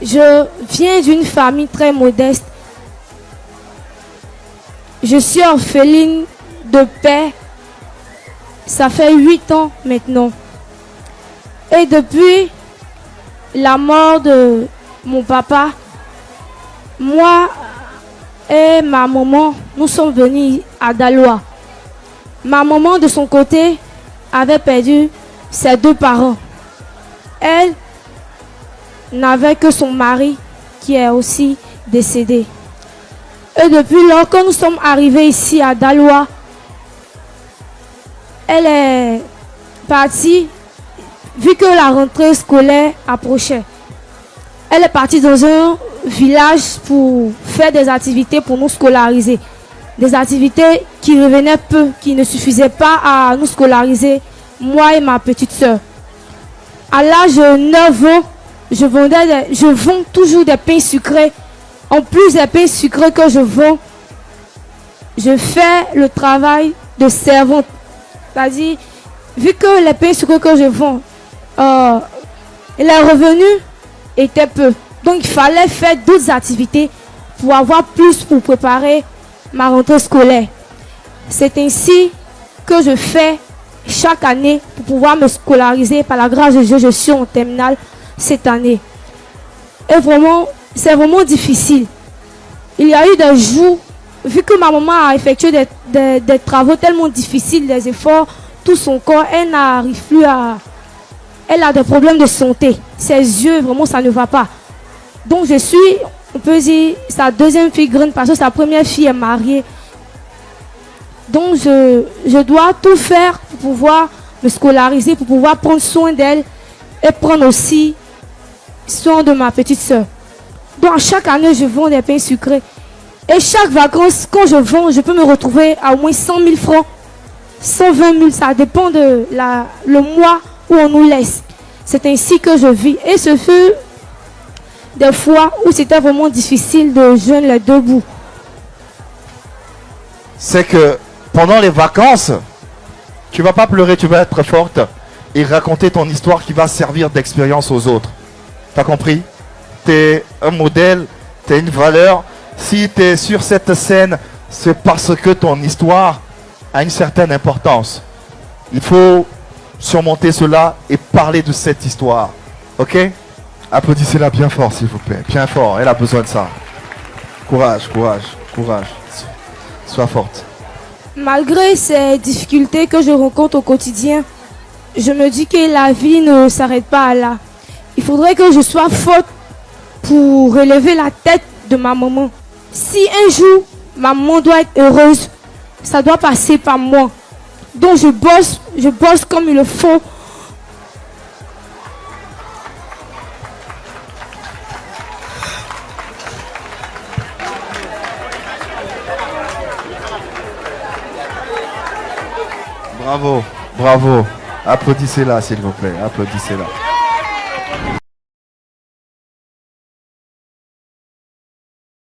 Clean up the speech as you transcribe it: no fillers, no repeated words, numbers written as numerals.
Je viens d'une famille très modeste. Je suis orpheline de père. Ça fait 8 ans maintenant. Et depuis la mort de mon papa, moi et ma maman, nous sommes venus à Daloa. Ma maman, de son côté, avait perdu ses 2 parents. Elle n'avait que son mari qui est aussi décédé. Et depuis lors, quand nous sommes arrivés ici à Daloa, elle est partie, vu que la rentrée scolaire approchait. Elle est partie dans un village pour faire des activités pour nous scolariser. Des activités qui revenaient peu, qui ne suffisaient pas à nous scolariser, moi et ma petite soeur. À l'âge de 9 ans, je vends toujours des pains sucrés. En plus des pains sucrés que je vends, je fais le travail de servante. C'est-à-dire, vu que les pains sucrés que je vends, les revenus étaient peu. Donc il fallait faire d'autres activités pour avoir plus pour préparer ma rentrée scolaire. C'est ainsi que je fais chaque année pour pouvoir me scolariser. Par la grâce de Dieu, je suis en terminale cette année. Et vraiment, c'est vraiment difficile. Il y a eu des jours, vu que ma maman a effectué des travaux tellement difficiles, des efforts, tout son corps, elle n'arrive plus à... Elle a des problèmes de santé. Ses yeux, vraiment, ça ne va pas. Donc je suis, on peut dire, sa deuxième fille grande parce que sa première fille est mariée. Donc je dois tout faire pour pouvoir me scolariser, pour pouvoir prendre soin d'elle et prendre aussi soin de ma petite soeur. Donc chaque année, je vends des pains sucrés. Et chaque vacances, quand je vends, je peux me retrouver à au moins 100 000 francs, 120 000, ça dépend de le mois où on nous laisse. C'est ainsi que je vis. Et ce fut des fois où c'était vraiment difficile de joindre les 2 bouts. C'est que pendant les vacances, tu vas pas pleurer, tu vas être forte et raconter ton histoire qui va servir d'expérience aux autres. T'as compris? T'es un modèle, t'es une valeur. Si t'es sur cette scène, c'est parce que ton histoire a une certaine importance. Il faut surmonter cela et parler de cette histoire. Ok? Applaudissez-la bien fort, s'il vous plaît. Bien fort, elle a besoin de ça. Courage, courage, courage. Sois forte. Malgré ces difficultés que je rencontre au quotidien, je me dis que la vie ne s'arrête pas là. Il faudrait que je sois forte pour relever la tête de ma maman. Si un jour, ma maman doit être heureuse, ça doit passer par moi. Donc je bosse comme il le faut. Bravo, bravo. Applaudissez-la, s'il vous plaît. Applaudissez-la.